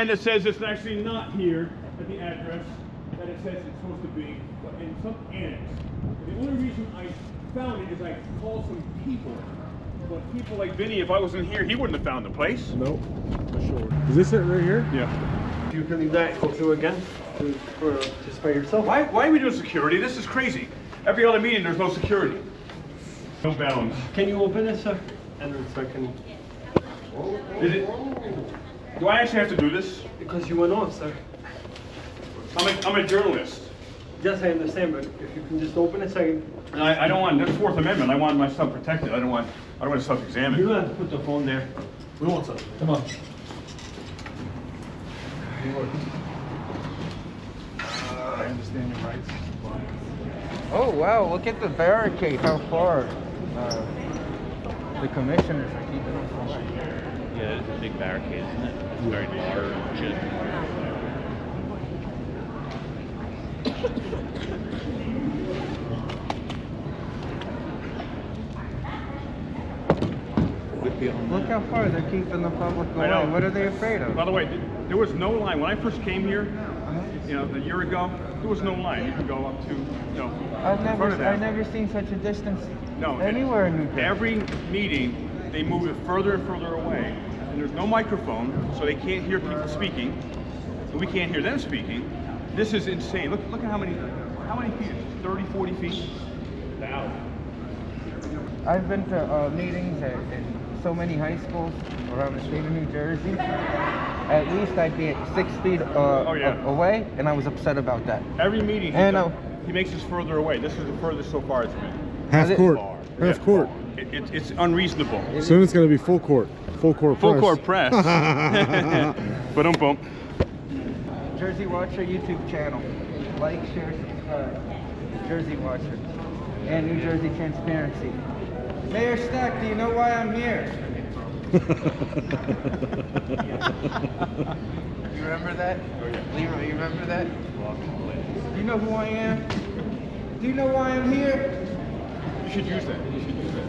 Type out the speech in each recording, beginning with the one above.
sign that says it's actually not here at the address that it says it's supposed to be, but in some annex. And the only reason I found it is I called some people. But people like Vinny, if I wasn't here, he wouldn't have found the place. Nope, for sure. Is this it right here? Yeah. You can leave that, go through again, just by yourself. Why are we doing security? This is crazy. Every other meeting, there's no security. No bounds. Can you open it, sir? And then so I can... Do I actually have to do this? Because you went off, sir. I'm a journalist. Yes, I understand, but if you can just open it so I can... I don't want, that's Fourth Amendment. I want myself protected. I don't want to self-examine. You don't have to put the phone there. We want something. Come on. I understand your rights. Oh wow, look at the barricade, how far the commissioners are keeping us away. Yeah, it's a big barricade, isn't it? It's very large. Look how far they're keeping the public away. What are they afraid of? By the way, there was no line. When I first came here, you know, a year ago, there was no line. You could go up to, you know, I've never seen such a distance anywhere in New Jersey. Every meeting, they move it further and further away. And there's no microphone, so they can't hear people speaking. And we can't hear them speaking. This is insane. Look at how many feet? 30, 40 feet? I've been to meetings in so many high schools around the state of New Jersey. At least I'd be at 6 feet away, and I was upset about that. Every meeting he makes us further away. This is the furthest so far it's been. Half court. Half court. It's unreasonable. Soon it's going to be full court. Full court press. Full court press. Ba-dum-bum. Jersey Watcher YouTube channel. Like, share, subscribe. Jersey Watcher. And New Jersey Transparency. Mayor Stack, do you know why I'm here? You remember that? Leroy, you remember that? Do you know who I am? Do you know why I'm here? You should use that. You should use that.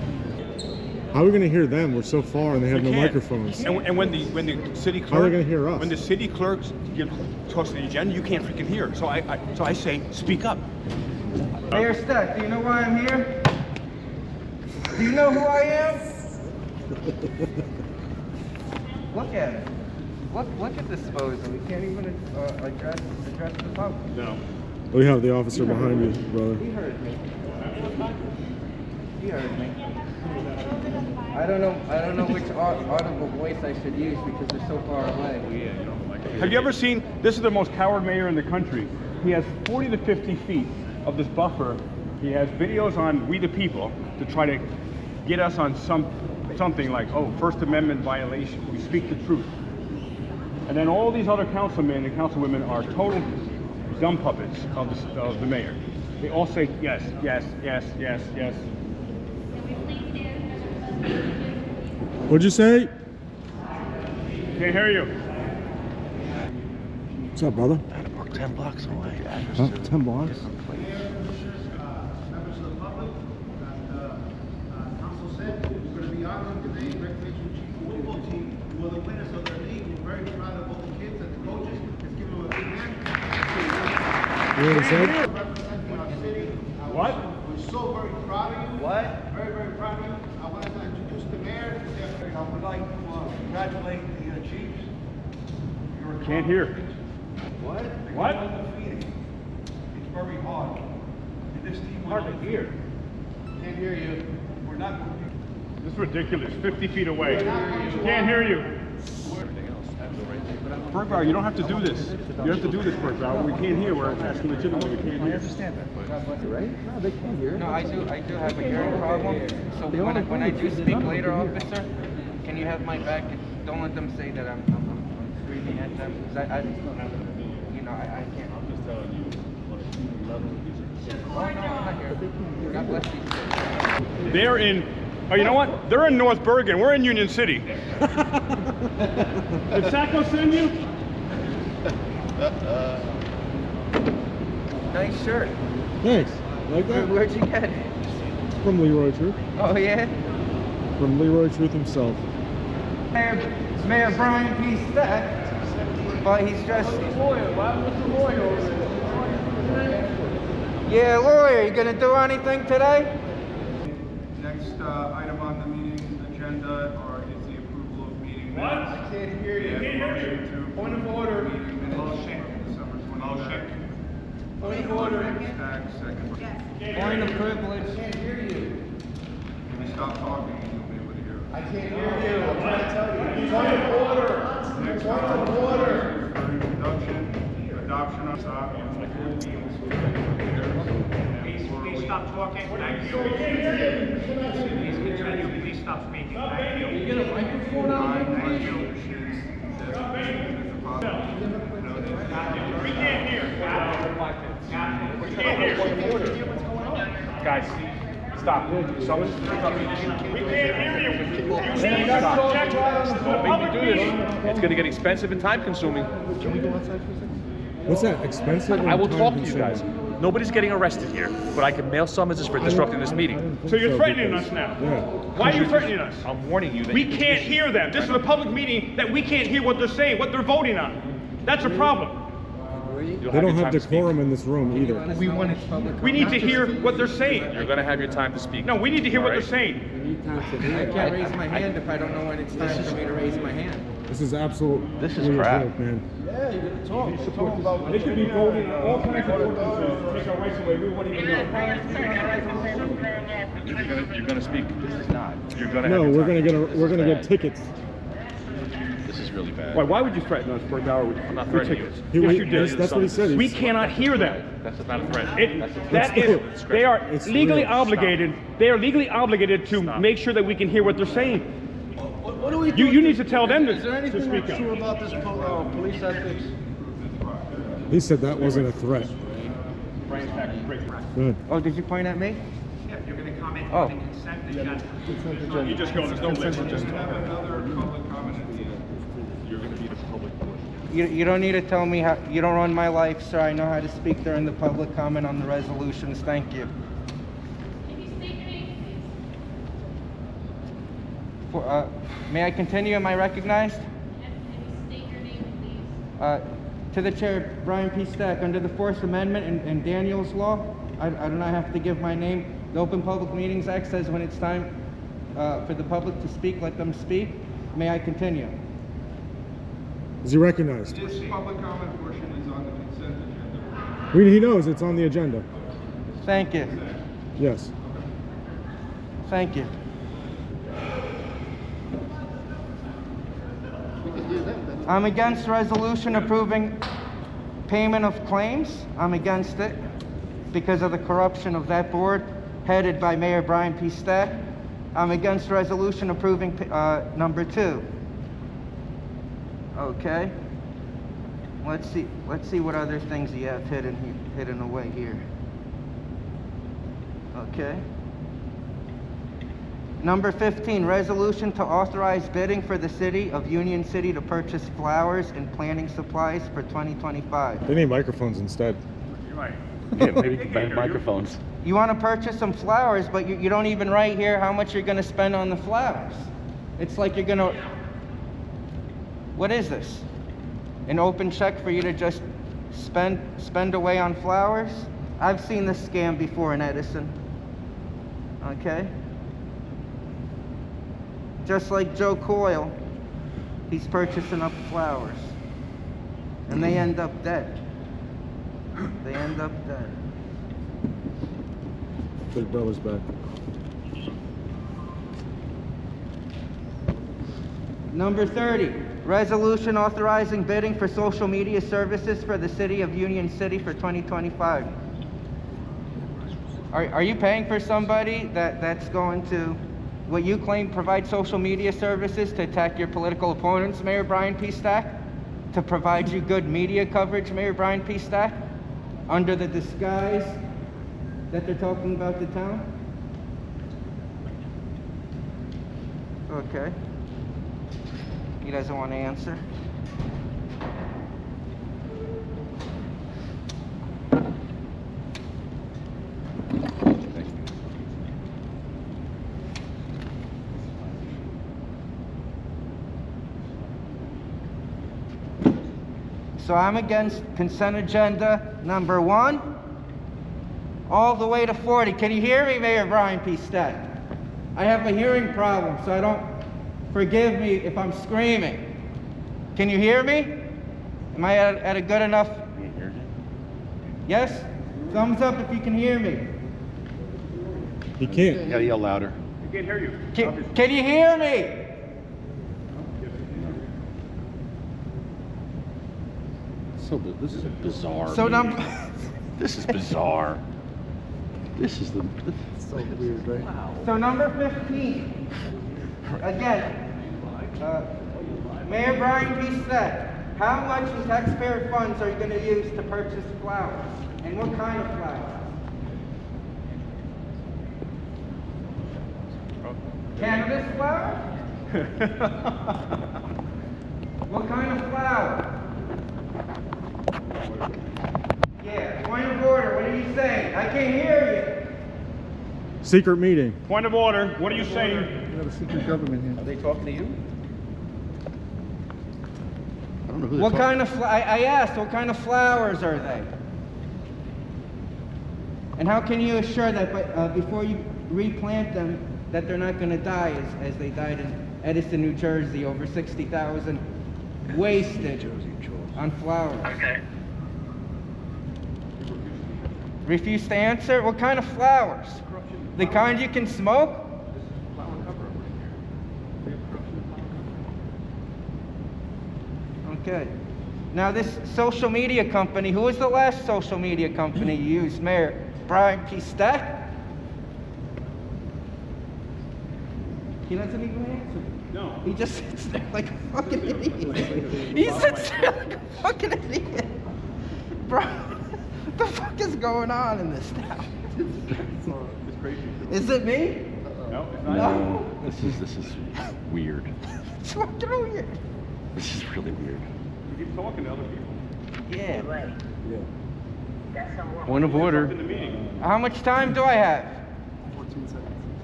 How are we going to hear them? We're so far and they have no microphones. And when the city clerk, how are they going to hear us? When the city clerks talks to the agenda, you can't freaking hear. So I say, speak up. Mayor Stack, do you know why I'm here? Do you know who I am? Look at it. Look at this photo. We can't even address the public. No. We have the officer behind you, brother. He heard me. He heard me. I don't know which audible voice I should use because they're so far away. Have you ever seen? This is the most coward mayor in the country. He has 40 to 50 feet of this buffer. He has videos on We the People to try to get us on something like, oh, First Amendment violation. We speak the truth. And then all these other councilmen and councilwomen are total dumb puppets of the mayor. They all say yes, yes, yes, yes, yes. What'd you say? Can't hear you. What's up, brother? I had to park 10 blocks away. Huh? 10 blocks? Members of the public, council said we're going to be honoring today recreation chief football team who are the winners of their league. We're very proud of all the kids and the coaches. Let's give them a big hand. You know what he said? Representing our city. What? We're so very proud of you. What? Very, very proud of you. I wanted to introduce the mayor. I would like to congratulate the Chiefs. Can't hear. What? What? Undefeated. It's very hard. And this team Hard to hear. Can't hear you. We're not. This is ridiculous. 50 feet away. Can't hear you. Bergbauer, you don't have to do this. You have to do this, Bergbauer. We can't hear. We're asking legitimately. We can't hear. I understand that. Right? No, they can't hear. No, I do have a hearing problem. So when I do speak later, officer, can you have my back? Don't let them say that I'm screaming at them. Because I can't. I'm just telling you. Oh, no, I'm not here. God bless you. They're in. Oh, you know what? They're in North Bergen. We're in Union City. Did Sacco send you? Nice shirt. Thanks. Like that? Where'd you get it? From Leroy Truth. Oh, yeah? From Leroy Truth himself. Mayor Brian P. Stack. But he's just... Yeah, lawyer, you gonna do anything today? Next item on the meeting agenda is the approval of meeting minutes. I can't hear you. Point of order. Motion. December 23rd. Point of order. Stack, second. Point of privilege. If you stop talking, you'll be able to hear us. I can't hear you. I'm trying to tell you. Point of order. Next Point of order. for introduction, adoption of stock. Please stop talking. Thank you. Please continue. Please stop speaking. Thank you. You get a microphone out? We can't hear. We can't hear. Guys, stop. Someone's we can't hear you. You need to object to the public meeting. It's going to get expensive and time consuming. What's that? Expensive? I will talk to you guys. Nobody's getting arrested here, but I can mail summonses for disrupting this meeting. So you're threatening us now? Yeah. Why are you threatening us? I'm warning you that We can't hear them. This is a public meeting that we can't hear what they're saying, what they're voting on. That's a problem. They don't have decorum in this room either. We want it public. We need to hear what they're saying. You're going to have your time to speak. No, we need to hear what they're saying. I can't raise my hand if I don't know when it's time for me to raise my hand. This is absolute. This is crap. Joke, man. They could be voting on all kinds of ordinances to take our rights away. We won't even know. You're going to speak. This is not. You're going to No, have your time. we're gonna get tickets. This is really bad. Why would you threaten us for an hour with I'm not threatening you. tickets? He- Yes, he- you did. that's what he said. We cannot hear them. That's not a threat. That is, they are It's legally real. obligated. They are legally obligated to Stop. make sure that we can hear what they're saying. What do we do? You need to tell them Is there to anything speak that's true up. about this police ethics? He said that wasn't a threat. Good. Oh, did you point at me? Yeah, you're going to comment Oh. on the consent agenda. You just go. There's no list. Just Have another public comment at the end. You're going to be the public portion. You don't need to tell me how, you don't run my life, sir. I know how to speak during the public comment on the resolutions. Thank you. May I continue? Am I recognized? To the chair, Brian P. Stack, under the Fourth Amendment and Daniel's Law, I do not have to give my name. The Open Public Meetings Act says when it's time for the public to speak, let them speak. May I continue? Is he recognized? This public comment portion is on the consent agenda. He knows it's on the agenda. Thank you. Yes. Thank you. I'm against resolution approving payment of claims. I'm against it because of the corruption of that board headed by Mayor Brian P. Stack. I'm against resolution approving number 2. Okay. Let's see what other things you have hidden away here. Okay. Number 15, resolution to authorize bidding for the city of Union City to purchase flowers and planting supplies for 2025. They need microphones instead. You're right. Yeah, maybe you can buy microphones. You want to purchase some flowers, but you don't even write here how much you're going to spend on the flowers. It's like you're going to... What is this? An open check for you to just spend away on flowers? I've seen this scam before in Edison. Okay? Just like Joe Coyle, he's purchasing up flowers. And they end up dead. They end up dead. Big brother's back. Number 30, resolution authorizing bidding for social media services for the city of Union City for 2025. Are you paying for somebody that's going to, what you claim, provide social media services to attack your political opponents, Mayor Brian P. Stack? To provide you good media coverage, Mayor Brian P. Stack? Under the disguise that they're talking about the town? Okay. He doesn't want to answer. So I'm against consent agenda number 1, all the way to 40. Can you hear me, Mayor Brian P. Steck? I have a hearing problem, so I don't, forgive me if I'm screaming. Can you hear me? Am I at a good enough? Yes? Thumbs up if you can hear me. He can't. You gotta yell louder. I can't hear you. Can you hear me? This is bizarre. So meeting. This is bizarre. This is the. So weird, right? So number 15, again, Mayor Brian P. Steck, how much in taxpayer funds are you going to use to purchase flowers? And what kind of flowers? Cannabis flower? What kind of flower? Yeah, point of order, what are you saying? I can't hear Secret meeting. Point of order. What are you saying? We have a secret government here. Are they talking to you? I don't know who you. they're What kind of, I asked, what kind of flowers are they? And how can you assure that before you replant them, that they're not going to die as they died in Edison, New Jersey, over 60,000 wasted on flowers? Okay. Refuse to answer? What kind of flowers? The kind you can smoke? Okay. Now this social media company, who was the last social media company you used, Mayor Brian P. Steck? He doesn't even answer. No. He just sits there like a fucking idiot. He sits there like a fucking idiot. Bro, what the fuck is going on in this town? It's crazy. Is it me? No, it's not. No. This is weird. It's fucking weird. This is really weird. You keep talking to other people. Yeah. Point of order. In the meeting. How much time do I have?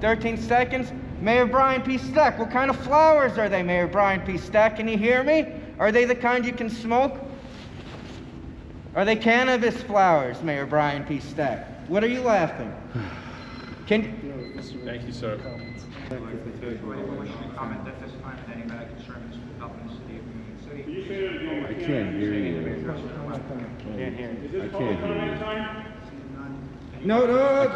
13 seconds. Mayor Brian P. Steck, what kind of flowers are they, Mayor Brian P. Steck? Can you hear me? Are they the kind you can smoke? Are they cannabis flowers, Mayor Brian P. Steck? What are you laughing? Thank you, sir. Anyone wishing to comment at this time on any matter concerning the government city of Union City? I can't hear you. Can't hear. Is this I public can't hear comment you. time? No,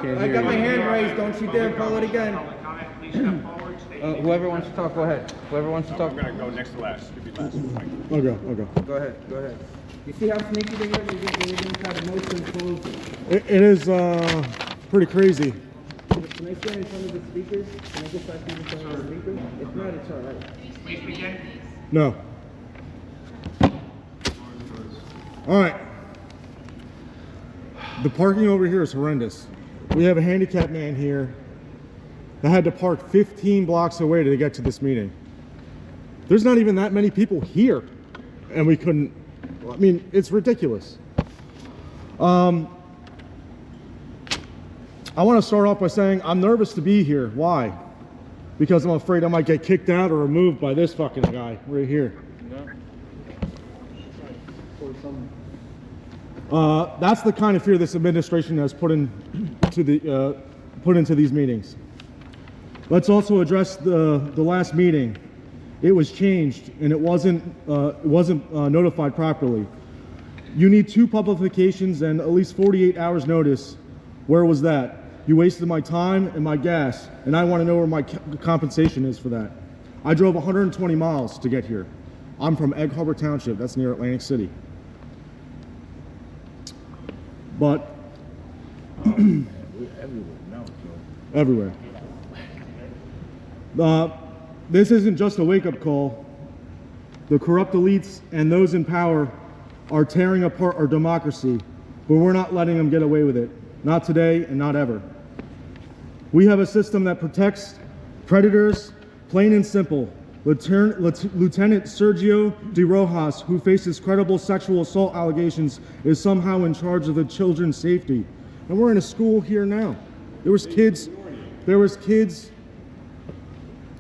can't I hear got my you. hand raised. Don't you dare pull it again. Public comment, please step forward, state your name. Whoever wants to talk, go ahead. Whoever wants to talk, I'm gonna go next to last. Give me last. I'll go. go ahead. Go ahead. You see how sneaky they are? They didn't try to motion close. It is pretty crazy. Can I stand in front of the speakers? Can I get back in front of the speakers? If not, it's all right. Please begin. No. All right. The parking over here is horrendous. We have a handicapped man here that had to park 15 blocks away to get to this meeting. There's not even that many people here, and we couldn't. I mean, it's ridiculous. I want to start off by saying I'm nervous to be here. Why? Because I'm afraid I might get kicked out or removed by this fucking guy right here. That's the kind of fear this administration has put into these meetings. Let's also address the last meeting. It was changed and it wasn't notified properly. You need 2 publications and at least 48 hours notice. Where was that? You wasted my time and my gas, and I want to know where my compensation is for that. I drove 120 miles to get here. I'm from Egg Harbor Township, that's near Atlantic City. But everywhere. This isn't just a wake-up call. The corrupt elites and those in power are tearing apart our democracy, but we're not letting them get away with it. Not today and not ever. We have a system that protects predators, plain and simple. Lieutenant Sergio De Rojas, who faces credible sexual assault allegations, is somehow in charge of the children's safety. And we're in a school here now. There was kids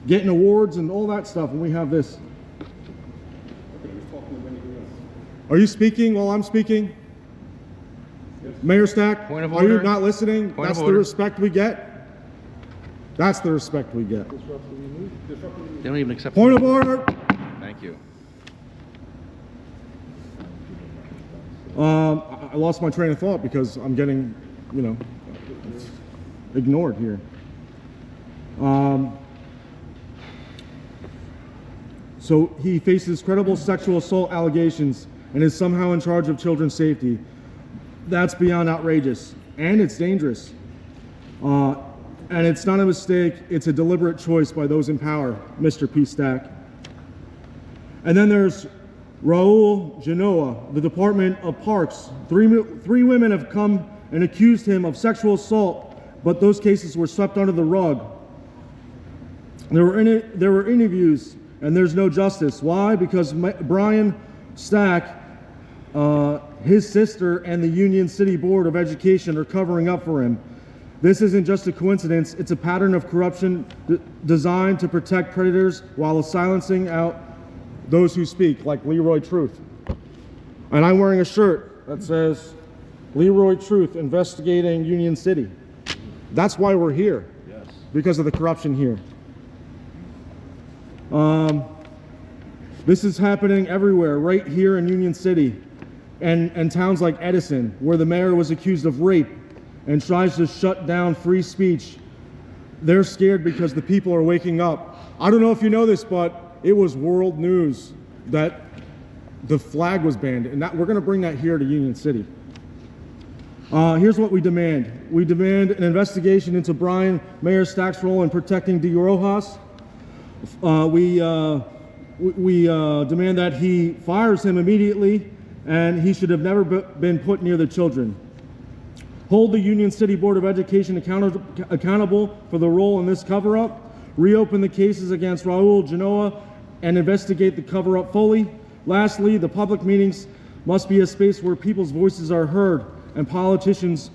getting awards and all that stuff, and we have this. Are you speaking while I'm speaking? Mayor Stack, Point of are you order. not listening? Point That's of the order. respect we get? That's the respect we get. They don't even accept. Point of order. Thank you. I lost my train of thought because I'm getting, ignored here. So he faces credible sexual assault allegations and is somehow in charge of children's safety. That's beyond outrageous, and it's dangerous. And it's not a mistake, it's a deliberate choice by those in power, Mr. P. Stack. And then there's Raul Genoa, the Department of Parks. Three women have come and accused him of sexual assault, but those cases were swept under the rug. There were interviews, and there's no justice. Why? Because Brian Stack, his sister, and the Union City Board of Education are covering up for him. This isn't just a coincidence, it's a pattern of corruption designed to protect predators while silencing out those who speak, like Leroy Truth. And I'm wearing a shirt that says, Leroy Truth investigating Union City. That's why we're here. Yes. Because of the corruption here. This is happening everywhere, right here in Union City and towns like Edison, where the mayor was accused of rape and tries to shut down free speech. They're scared because the people are waking up. I don't know if you know this, but it was world news that the flag was banned, and we're going to bring that here to Union City. Here's what we demand. We demand an investigation into Mayor Stack's role in protecting De Rojas. We demand that he fires him immediately, and he should have never been put near the children. Hold the Union City Board of Education accountable for the role in this cover-up. Reopen the cases against Raul Genoa and investigate the cover-up fully. Lastly, the public meetings must be a space where people's voices are heard and politicians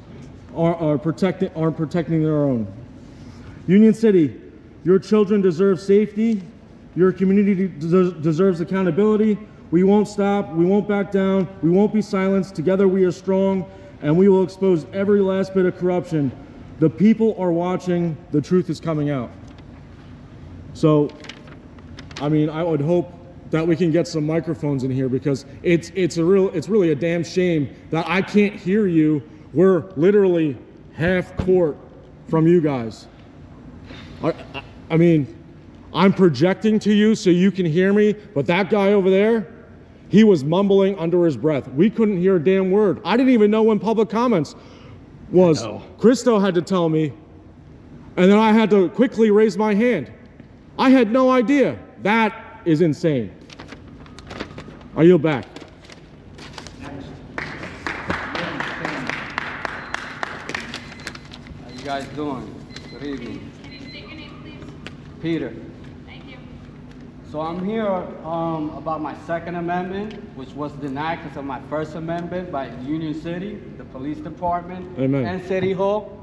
are protecting their own. Union City, your children deserve safety. Your community deserves accountability. We won't stop. We won't back down. We won't be silenced. Together we are strong, and we will expose every last bit of corruption. The people are watching. The truth is coming out. So, I mean, I would hope that we can get some microphones in here, because it's really a damn shame that I can't hear you. We're literally half court from you guys. I mean, I'm projecting to you so you can hear me, but that guy over there, he was mumbling under his breath. We couldn't hear a damn word. I didn't even know when public comments was. Christo had to tell me, and then I had to quickly raise my hand. I had no idea. That is insane. I yield back. How you guys doing? Good evening. Can you state your name, please? Peter. Thank you. So I'm here about my Second Amendment, which was denied because of my First Amendment by Union City, the police department, Amen. and City Hall.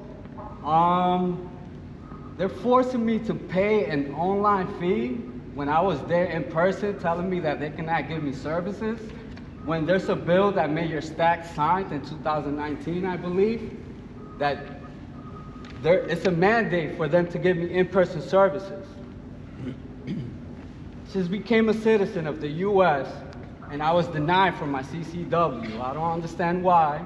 They're forcing me to pay an online fee when I was there in person, telling me that they cannot give me services. When there's a bill that Mayor Stack signed in 2019, I believe, that it's a mandate for them to give me in-person services. Since became a citizen of the U.S. and I was denied from my CCW, I don't understand why.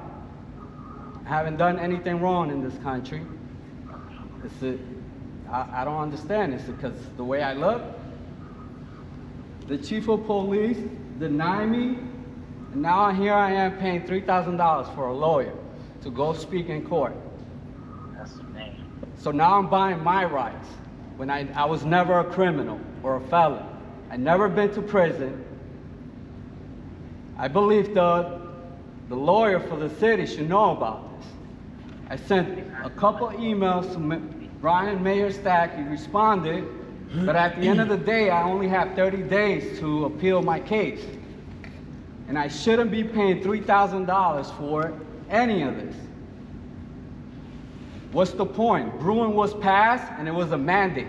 I haven't done anything wrong in this country. I don't understand. Is it because the way I look? The chief of police denied me, and now here I am paying $3,000 for a lawyer to go speak in court. That's the name. So now I'm buying my rights when I was never a criminal or a felon. I've never been to prison. I believe the lawyer for the city should know about this. I sent a couple emails to Brian Mayor Stack. He responded, but at the end of the day, I only have 30 days to appeal my case. And I shouldn't be paying $3,000 for any of this. What's the point? Bruin was passed, and it was a mandate.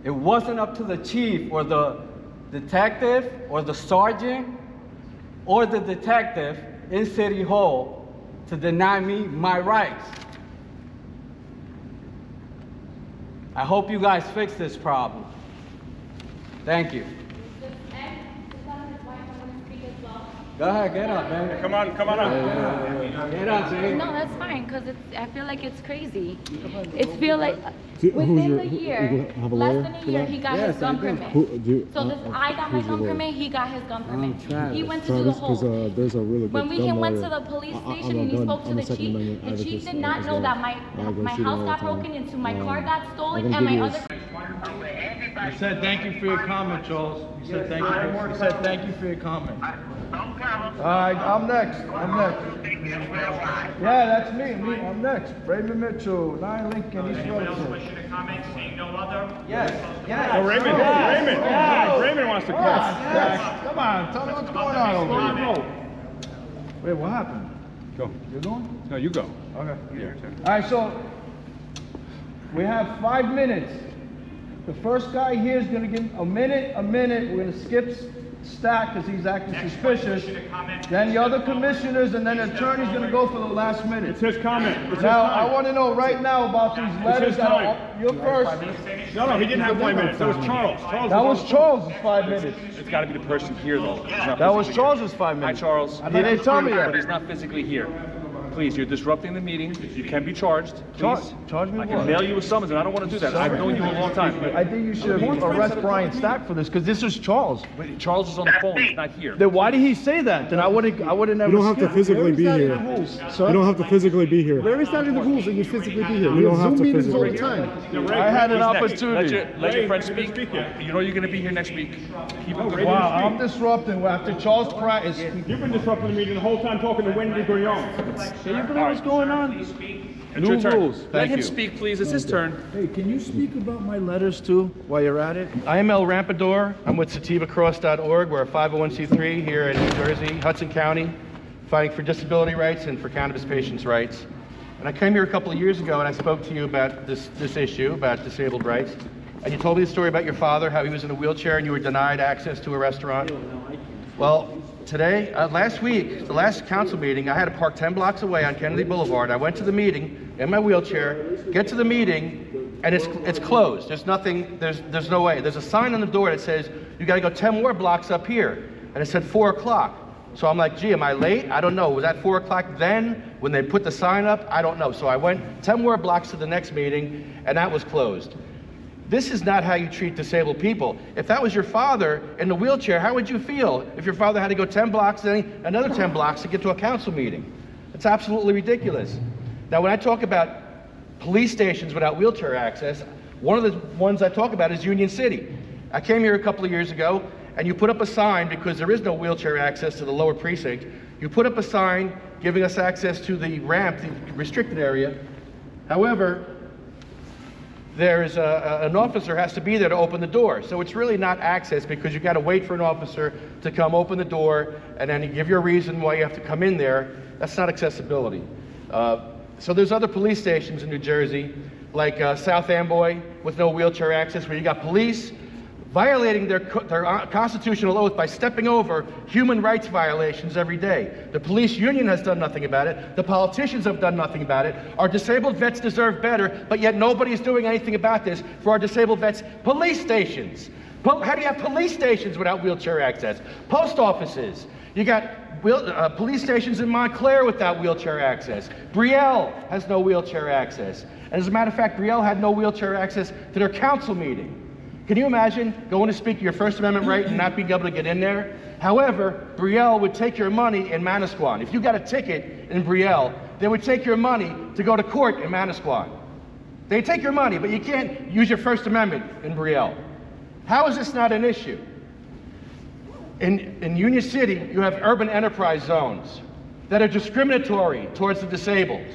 It wasn't up to the chief or the detective or the sergeant or the detective in City Hall to deny me my rights. I hope you guys fix this problem. Thank you. Go ahead, get up, man. Come on up. Get up, man. No, that's fine, because I feel like it's crazy. It feel like Who's within your- the who- year, you have a lawyer less than a for year, that? he got Yes, his gun I do. permit. So this, I got my who's your gun lawyer? permit, he got his gun permit. Travis. He went to do the Travis, whole. because there's a really good When we gun went to lawyer. the police I'm station a and he gun- spoke to I'm a the Second chief, Amendment the chief advocate did not as know well. that I go my shoot house all got the time. broken into, my car got I'm stolen, gonna and my give you other. You said thank you for your comment, Charles. You said thank you for your comment. All right, I'm next. Yeah, that's me. I'm next. Raymond Mitchell, 9 Lincoln, East Anyone else Wilson. wishing to comment? Seeing no other? Yes. Oh, Raymond wants to call. Yes. Come on, tell me what's going on over here. Wait, what happened? Go. You're going? No, you go. Okay. Yeah. All right, so we have 5 minutes. The first guy here is going to give a minute. We're going to skip Stack because he's acting suspicious. Then the other commissioners and then the attorney's going to go for the last minute. It's his comment. It's his Now, time. I want to know right now about these letters his that time. are, you're first. No, he didn't have 5 minutes. That was Charles. That was Charles's 5 minutes. It's got to be the person here, though. He's not That was physically here. Charles's 5 Hi, minutes. Charles. He didn't tell me But that. he's not physically here. Please, you're disrupting the meeting. You can be charged. Please. Charge me I what? can mail you a summons, and I don't want to do that. I've known you a long time. I think you should arrest Brian Stack for this because this is Charles. But Charles is on the phone. He's not here. Then why did he say that? Then I would have never. You don't have to skipped. physically be here. Sir? You don't have to physically be here. Where is that in the rules that you physically be here? You don't have Zoom to meetings all the physically. time. I had an Who's next? opportunity. Let your friend speak. You know you're going to be here next week. Keep it good. Wow, I'm disrupting after Charles Pratt is. You've been disrupting the meeting the whole time talking to Wendy Guillaume. Can you believe what's going on? It's your New turn. rules. Let Thank him you. speak, please. It's his turn. Hey, can you speak about my letters too while you're at it? I am El Rampador. I'm with SativaCross.org. We're a 501c3 here in New Jersey, Hudson County, fighting for disability rights and for cannabis patients' rights. And I came here a couple of years ago and I spoke to you about this issue, about disabled rights. And you told me the story about your father, how he was in a wheelchair and you were denied access to a restaurant. Well, today, last week, the last council meeting, I had to park 10 blocks away on Kennedy Boulevard. I went to the meeting in my wheelchair, get to the meeting, and it's closed. There's nothing, there's no way. There's a sign on the door that says, you gotta go 10 more blocks up here. And it said 4 o'clock. So I'm like, gee, am I late? I don't know. Was that 4 o'clock then when they put the sign up? I don't know. So I went 10 more blocks to the next meeting, and that was closed. This is not how you treat disabled people. If that was your father in the wheelchair, how would you feel if your father had to go 10 blocks, then another 10 blocks to get to a council meeting? It's absolutely ridiculous. Now, when I talk about police stations without wheelchair access, one of the ones I talk about is Union City. I came here a couple of years ago, and you put up a sign because there is no wheelchair access to the lower precinct. You put up a sign giving us access to the ramp, the restricted area. However, there's an officer has to be there to open the door. So it's really not access because you've got to wait for an officer to come open the door and then give you a reason why you have to come in there. That's not accessibility. So there's other police stations in New Jersey, like South Amboy with no wheelchair access, where you got police violating their constitutional oath by stepping over human rights violations every day. The police union has done nothing about it. The politicians have done nothing about it. Our disabled vets deserve better, but yet nobody is doing anything about this for our disabled vets. Police stations. How do you have police stations without wheelchair access? Post offices. You got police stations in Montclair without wheelchair access. Brielle has no wheelchair access. And as a matter of fact, Brielle had no wheelchair access to their council meeting. Can you imagine going to speak your First Amendment right and not being able to get in there? However, Brielle would take your money in Manasquan. If you got a ticket in Brielle, they would take your money to go to court in Manasquan. They take your money, but you can't use your First Amendment in Brielle. How is this not an issue? In Union City, you have urban enterprise zones that are discriminatory towards the disabled.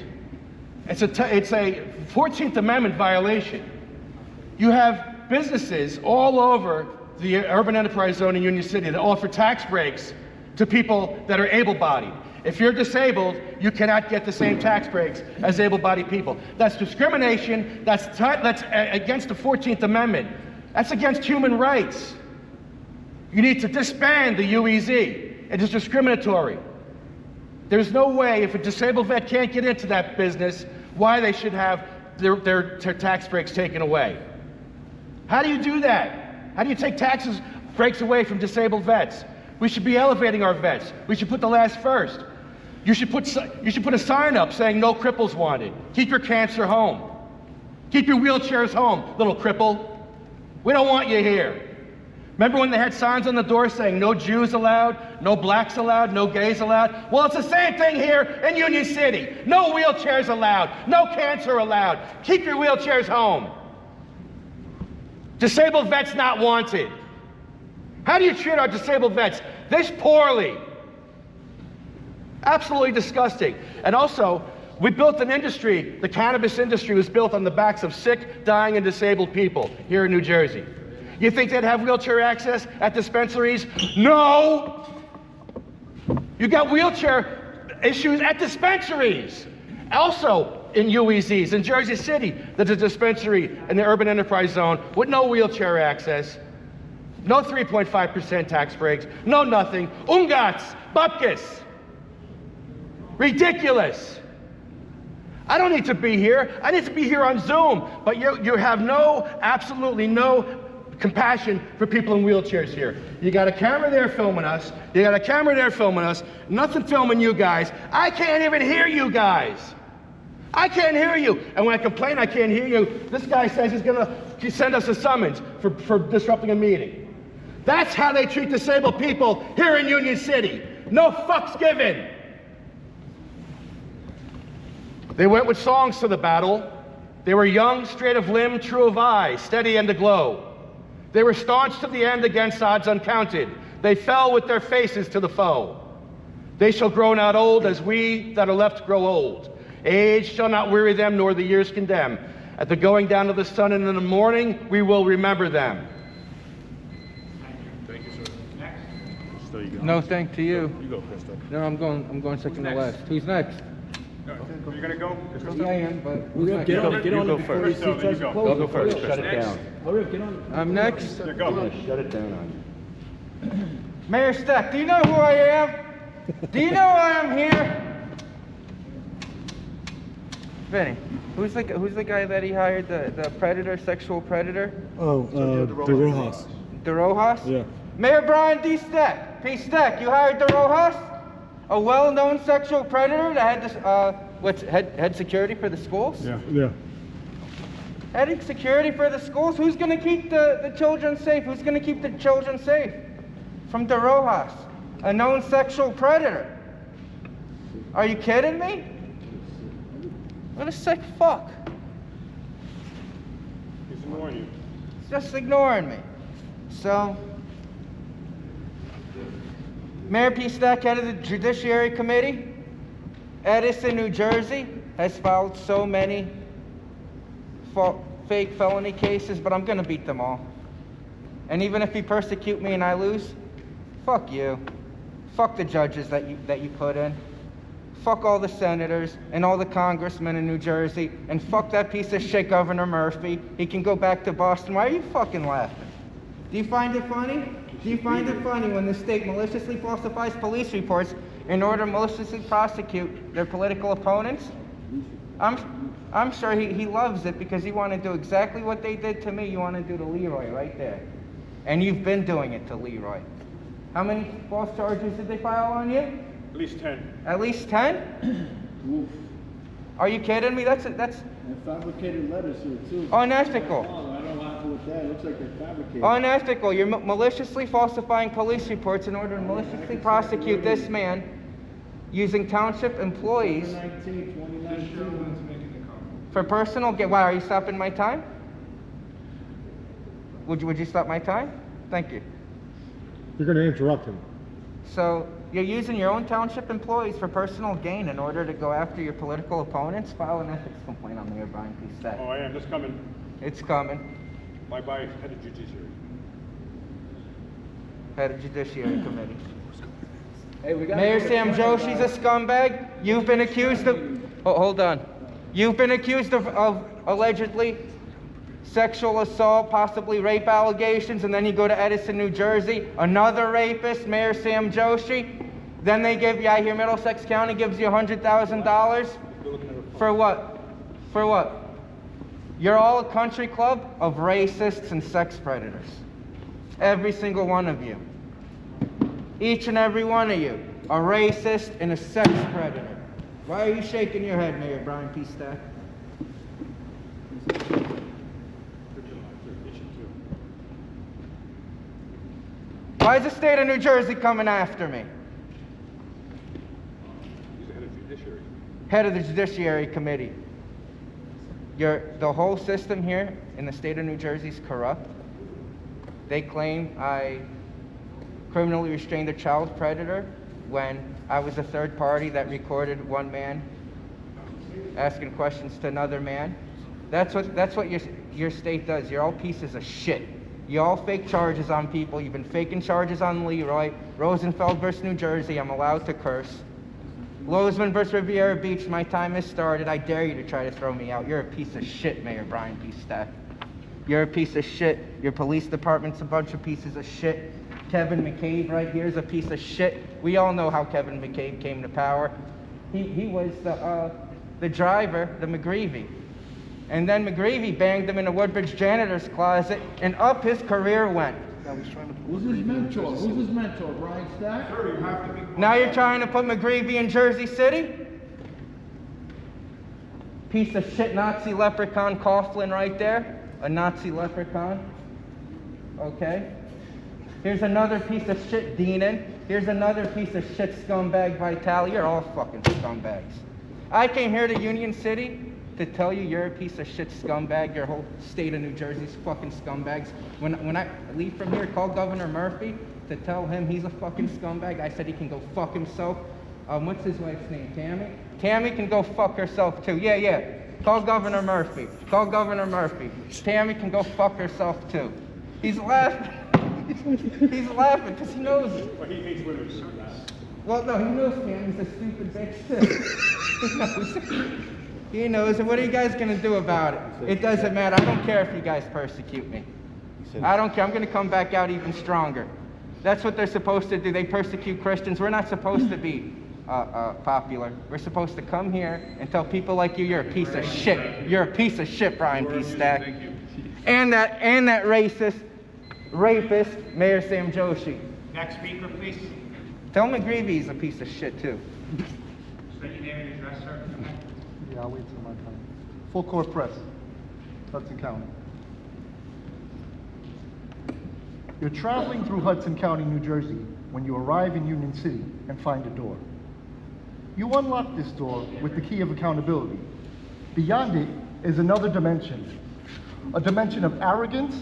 It's a 14th Amendment violation. You have businesses all over the urban enterprise zone in Union City that offer tax breaks to people that are able-bodied. If you're disabled, you cannot get the same tax breaks as able-bodied people. That's discrimination. That's against the 14th Amendment. That's against human rights. You need to disband the UEZ. It is discriminatory. There's no way, if a disabled vet can't get into that business, why they should have their tax breaks taken away. How do you do that? How do you take taxes breaks away from disabled vets? We should be elevating our vets. We should put the last first. You should put a sign up saying no cripples wanted. Keep your cancer home. Keep your wheelchairs home, little cripple. We don't want you here. Remember when they had signs on the door saying no Jews allowed, no blacks allowed, no gays allowed? Well, it's the same thing here in Union City. No wheelchairs allowed, no cancer allowed. Keep your wheelchairs home. Disabled vets not wanted. How do you treat our disabled vets this poorly? Absolutely disgusting. And also, we built an industry, the cannabis industry was built on the backs of sick, dying, and disabled people here in New Jersey. You think they'd have wheelchair access at dispensaries? No! You got wheelchair issues at dispensaries. Also in UEZs, in Jersey City, there's a dispensary in the urban enterprise zone with no wheelchair access, no 3.5% tax breaks, no nothing. Ungats, bupkis. Ridiculous. I don't need to be here. I need to be here on Zoom. But you have absolutely no compassion for people in wheelchairs here. You got a camera there filming us. You got a camera there filming us. Nothing filming you guys. I can't even hear you guys. I can't hear you. And when I complain I can't hear you, this guy says he's going to send us a summons for disrupting a meeting. That's how they treat disabled people here in Union City. No fucks given. They went with songs to the battle. They were young, straight of limb, true of eye, steady and aglow. They were staunch to the end against odds uncounted. They fell with their faces to the foe. They shall grow not old as we that are left grow old. Age shall not weary them, nor the years condemn. At the going down of the sun and in the morning, we will remember them. Thank you, sir. Next. Still you go. No, thank to you. You go, Krista. No, I'm going second to last. Who's next? Are you gonna go? Yeah, I am, but who's next? Get on You it go before first. he tries to close I'll go it. first. Shut it down. Hurry up, get on it. I'm next. Yeah, go. Shut it down on you. Mayor Steck, do you know who I am? Do you know why I'm here? Vinny, who's the guy that he hired, the predator, sexual predator? Oh, De Rojas. De Rojas? Yeah. Mayor Brian D. Steck. P. Steck, you hired De Rojas? A well-known sexual predator that had this, head security for the schools? Yeah. Yeah. Head security for the schools? Who's going to keep the children safe? Who's going to keep the children safe? From De Rojas, a known sexual predator. Are you kidding me? What a sick fuck. He's ignoring you. He's just ignoring me. So, Mayor P. Stack, head of the Judiciary Committee, Edison, New Jersey, has filed so many fake felony cases, but I'm going to beat them all. And even if you persecute me and I lose, fuck you. Fuck the judges that you put in. Fuck all the senators and all the congressmen in New Jersey, and fuck that piece of shit Governor Murphy. He can go back to Boston. Why are you fucking laughing? Do you find it funny? Do you find it funny when the state maliciously falsifies police reports in order to maliciously prosecute their political opponents? I'm sure he loves it because you want to do exactly what they did to me. You want to do to Leroy right there. And you've been doing it to Leroy. How many false charges did they file on you? At least 10. At least 10? Are you kidding me? That's And fabricated letters here too. unethical. Oh, I don't laugh with that. It looks like they're fabricated. Unethical. You're maliciously falsifying police reports in order to maliciously prosecute this man using township employees 2019. for personal gain. Why, are you stopping my time? Would you stop my time? Thank you. You're going to interrupt him. So you're using your own township employees for personal gain in order to go after your political opponents? File an ethics complaint on Mayor Brian P. Stack. Oh, I am. Just coming. It's coming. Bye-bye, head of judiciary. Head of Judiciary Committee. Mayor Sam Joshi's a scumbag. You've been accused of... Oh, hold on. You've been accused of allegedly sexual assault, possibly rape allegations, and then you go to Edison, New Jersey, another rapist, Mayor Sam Joshi. Then they give you, I hear Middlesex County gives you $100,000. For what? For what? You're all a country club of racists and sex predators. Every single one of you. Each and every one of you. A racist and a sex predator. Why are you shaking your head, Mayor Brian P. Stack? Why is the state of New Jersey coming after me? He's the head of the judiciary. Head of the Judiciary Committee. The whole system here in the state of New Jersey is corrupt. They claim I criminally restrained a child predator when I was a third party that recorded one man asking questions to another man. That's what your state does. You're all pieces of shit. You all fake charges on people. You've been faking charges on Leroy. Rosenfeld versus New Jersey, I'm allowed to curse. Lozman versus Riviera Beach, my time has started. I dare you to try to throw me out. You're a piece of shit, Mayor Brian P. Stack. You're a piece of shit. Your police department's a bunch of pieces of shit. Kevin McCabe right here is a piece of shit. We all know how Kevin McCabe came to power. He was the driver, the McGreevy. And then McGreevy banged him in a Woodbridge janitor's closet, and up his career went. Who's his mentor? Who's his mentor? Brian Stack? Sir, you have to be quiet. Now you're trying to put McGreevy in Jersey City? Piece of shit Nazi leprechaun Coughlin right there. A Nazi leprechaun. Okay? Here's another piece of shit Deanan. Here's another piece of shit scumbag Vitale. You're all fucking scumbags. I came here to Union City to tell you you're a piece of shit scumbag. Your whole state of New Jersey's fucking scumbags. When I leave from here, call Governor Murphy to tell him he's a fucking scumbag. I said he can go fuck himself. What's his wife's name? Tammy? Tammy can go fuck herself too. Yeah. Call Governor Murphy. Call Governor Murphy. Tammy can go fuck herself too. He's laughing. He's laughing because he knows it. Well, he hates women. Well, no, he knows Tammy's a stupid bitch too. He knows. He knows. And what are you guys going to do about it? It doesn't matter. I don't care if you guys persecute me. I don't care. I'm going to come back out even stronger. That's what they're supposed to do. They persecute Christians. We're not supposed to be popular. We're supposed to come here and tell people like you, you're a piece of shit. You're a piece of shit, Brian P. Stack. And that racist, rapist, Mayor Sam Joshi. Next speaker, please. Tell McGreevy he's a piece of shit too. State your name and address, sir. Yeah, I'll wait till my time. Full court press, Hudson County. You're traveling through Hudson County, New Jersey, when you arrive in Union City and find a door. You unlock this door with the key of accountability. Beyond it is another dimension. A dimension of arrogance,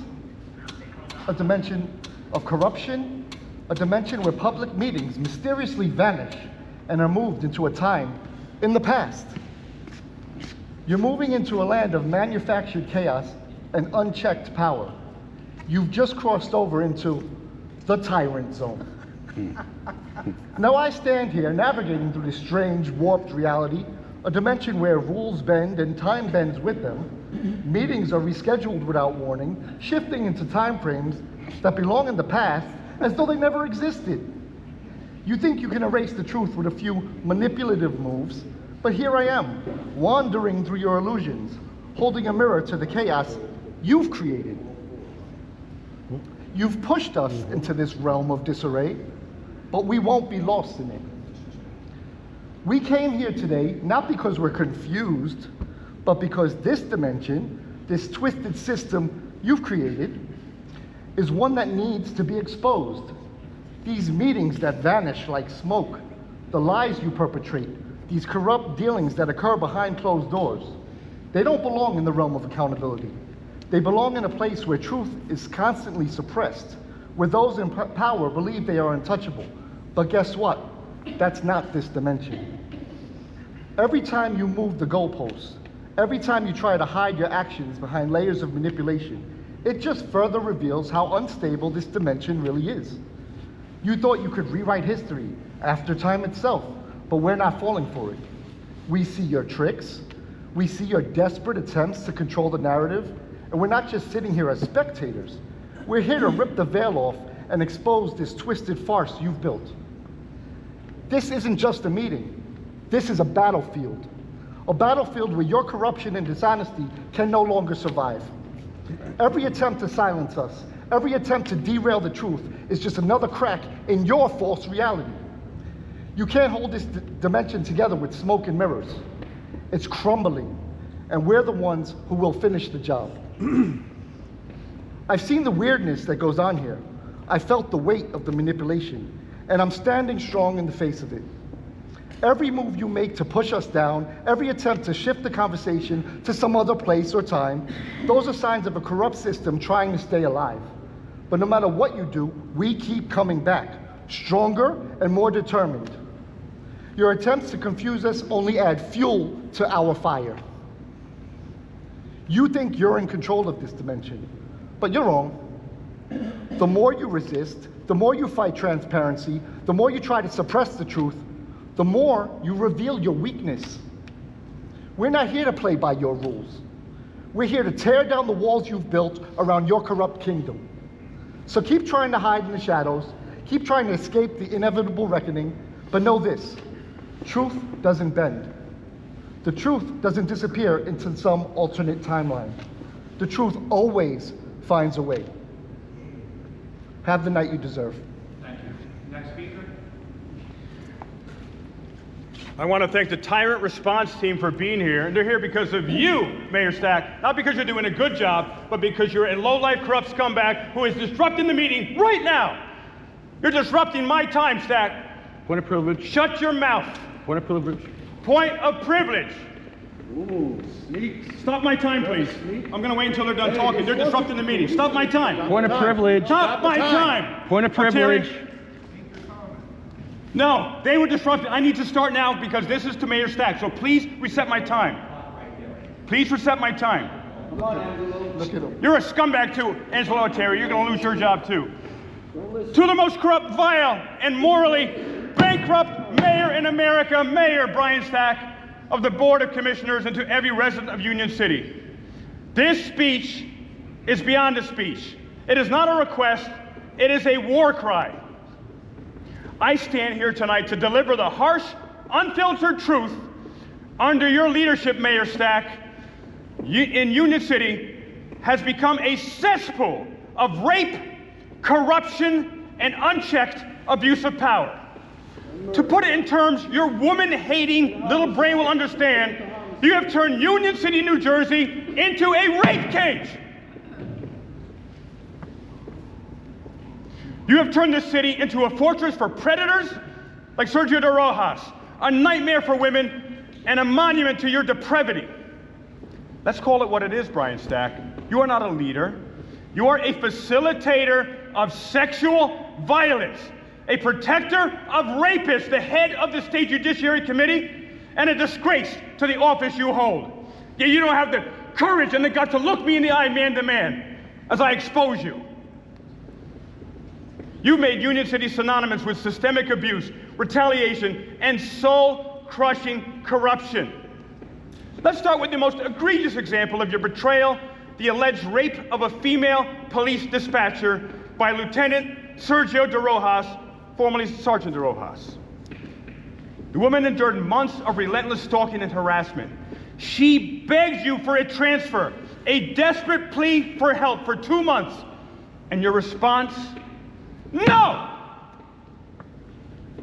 a dimension of corruption, a dimension where public meetings mysteriously vanish and are moved into a time in the past. You're moving into a land of manufactured chaos and unchecked power. You've just crossed over into the tyrant zone. Now I stand here navigating through this strange, warped reality, a dimension where rules bend and time bends with them. Meetings are rescheduled without warning, shifting into time frames that belong in the past as though they never existed. You think you can erase the truth with a few manipulative moves, but here I am, wandering through your illusions, holding a mirror to the chaos you've created. You've pushed us into this realm of disarray, but we won't be lost in it. We came here today not because we're confused, but because this dimension, this twisted system you've created, is one that needs to be exposed. These meetings that vanish like smoke, the lies you perpetrate, these corrupt dealings that occur behind closed doors, they don't belong in the realm of accountability. They belong in a place where truth is constantly suppressed, where those in power believe they are untouchable. But guess what? That's not this dimension. Every time you move the goalposts, every time you try to hide your actions behind layers of manipulation, it just further reveals how unstable this dimension really is. You thought you could rewrite history after time itself, but we're not falling for it. We see your tricks, we see your desperate attempts to control the narrative, And we're not just sitting here as spectators. We're here to rip the veil off and expose this twisted farce you've built. This isn't just a meeting. This is a battlefield. A battlefield where your corruption and dishonesty can no longer survive. Every attempt to silence us, every attempt to derail the truth is just another crack in your false reality. You can't hold this dimension together with smoke and mirrors. It's crumbling, and we're the ones who will finish the job. I've seen the weirdness that goes on here. I felt the weight of the manipulation, and I'm standing strong in the face of it. Every move you make to push us down, every attempt to shift the conversation to some other place or time, those are signs of a corrupt system trying to stay alive. But no matter what you do, we keep coming back, stronger and more determined. Your attempts to confuse us only add fuel to our fire. You think you're in control of this dimension, but you're wrong. The more you resist, the more you fight transparency, the more you try to suppress the truth, the more you reveal your weakness. We're not here to play by your rules. We're here to tear down the walls you've built around your corrupt kingdom. So keep trying to hide in the shadows, keep trying to escape the inevitable reckoning, but know this, truth doesn't bend. The truth doesn't disappear into some alternate timeline. The truth always finds a way. Have the night you deserve. Thank you. Next speaker. I want to thank the Tyrant Response Team for being here. And they're here because of you, Mayor Stack. Not because you're doing a good job, but because you're a low-life corrupt scumbag who is disrupting the meeting right now. You're disrupting my time, Stack. Point of privilege. Shut your mouth. Point of privilege. Point of privilege. Ooh, sneak. Stop my time, please. I'm going to wait until they're done talking. They're disrupting the meeting. Stop my time. Point of privilege. Stop my time. Point of privilege. No, they were disrupted. I need to start now because this is to Mayor Stack. So please reset my time. Please reset my time. Come on, Angelo. Look at him. You're a scumbag too, Angelo Terry. You're going to lose your job too. To the most corrupt, vile, and morally bankrupt mayor in America, Mayor Brian Stack of the Board of Commissioners, and to every resident of Union City. This speech is beyond a speech. It is not a request. It is a war cry. I stand here tonight to deliver the harsh, unfiltered truth. Under your leadership, Mayor Stack, in Union City has become a cesspool of rape, corruption, and unchecked abuse of power. To put it in terms your woman-hating little brain will understand, you have turned Union City, New Jersey into a rape cage. You have turned this city into a fortress for predators like Sergio de Rojas, a nightmare for women, and a monument to your depravity. Let's call it what it is, Brian Stack. You are not a leader. You are a facilitator of sexual violence, a protector of rapists, the head of the State Judiciary Committee, and a disgrace to the office you hold. Yet you don't have the courage and the guts to look me in the eye man to man as I expose you. You made Union City synonymous with systemic abuse, retaliation, and soul-crushing corruption. Let's start with the most egregious example of your betrayal, the alleged rape of a female police dispatcher by Lieutenant Sergio de Rojas, formerly Sergeant de Rojas. The woman endured months of relentless stalking and harassment. She begged you for a transfer, a desperate plea for help for 2 months, and your response? No!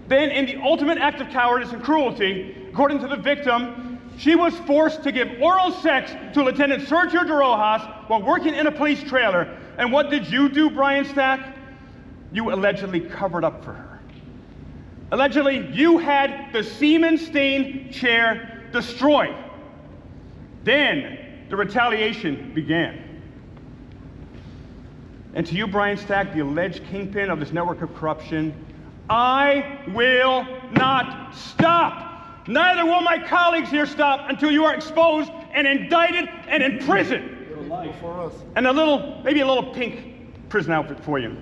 Then, in the ultimate act of cowardice and cruelty, according to the victim, she was forced to give oral sex to Lieutenant Sergio de Rojas while working in a police trailer. And what did you do, Brian Stack? You allegedly covered up for her. Allegedly, you had the semen-stained chair destroyed. Then, the retaliation began. And to you, Brian Stack, the alleged kingpin of this network of corruption, I will not stop. Neither will my colleagues here stop until you are exposed and indicted and in prison. And maybe a little pink prison outfit for you.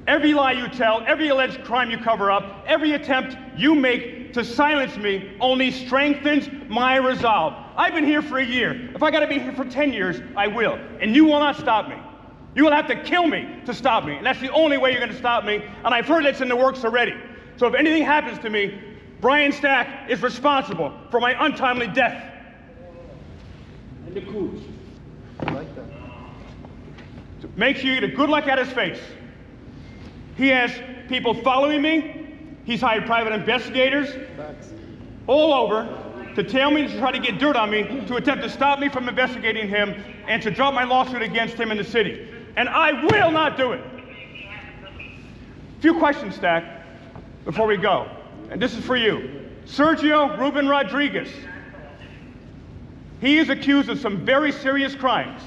Every lie you tell, every alleged crime you cover up, every attempt you make to silence me only strengthens my resolve. I've been here for a year. If I gotta be here for 10 years, I will. And you will not stop me. You will have to kill me to stop me. And that's the only way you're gonna stop me. And I've heard that's in the works already. So if anything happens to me, Brian Stack is responsible for my untimely death. And the cooch. I like that. So make sure you get a good look at his face. He has people following me. He's hired private investigators all over to tell me to try to get dirt on me, to attempt to stop me from investigating him, and to drop my lawsuit against him in the city. And I will not do it. A few questions, Stack, before we go. And this is for you. Sergio Ruben Rodriguez. He is accused of some very serious crimes.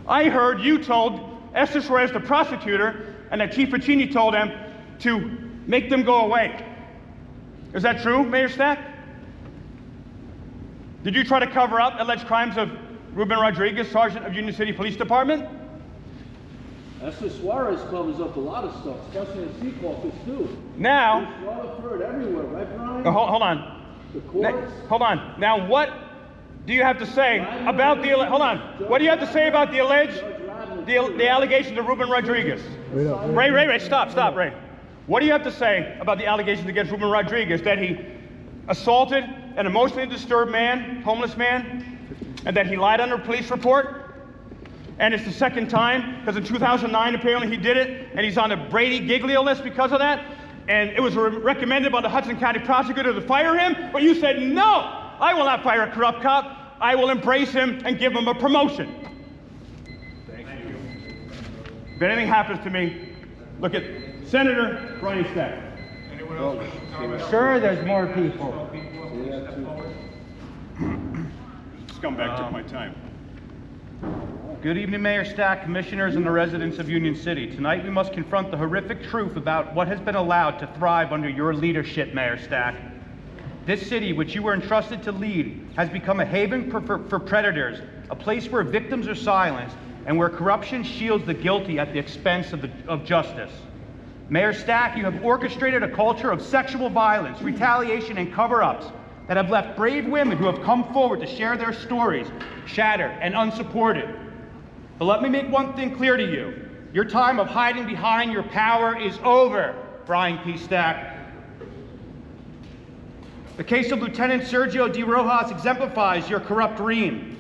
I heard you told Esther Suarez, the prosecutor, and that Chief Pacini told them to make them go away. Is that true, Mayor Stack? Did you try to cover up alleged crimes of Ruben Rodriguez, Sergeant of Union City Police Department? Esther Suarez covers up a lot of stuff, especially in sea caucus too. Now, There's Rutherford everywhere, right, Brian? hold on. The courts. Hold on. Now, what do you have to say about the? Hold on. What do you have to say about the alleged, the allegations of Ruben Rodriguez? Ray, stop, Ray. What do you have to say about the allegations against Ruben Rodriguez that he assaulted an emotionally disturbed man, homeless man, and that he lied on a police report? And it's the second time, because in 2009 apparently he did it, and he's on the Brady Giglio list because of that. And it was recommended by the Hudson County prosecutor to fire him, but you said, no, I will not fire a corrupt cop. I will embrace him and give him a promotion. Thank you. If anything happens to me, look at Senator Brian Stack. Anyone else? Sure, there's more people. Scumbag took my time. Good evening, Mayor Stack, commissioners, and the residents of Union City. Tonight we must confront the horrific truth about what has been allowed to thrive under your leadership, Mayor Stack. This city, which you were entrusted to lead, has become a haven for predators, a place where victims are silenced, and where corruption shields the guilty at the expense of justice. Mayor Stack, you have orchestrated a culture of sexual violence, retaliation, and cover-ups that have left brave women who have come forward to share their stories shattered and unsupported. But let me make one thing clear to you. Your time of hiding behind your power is over, Brian P. Stack. The case of Lieutenant Sergio De Rojas exemplifies your corrupt reign.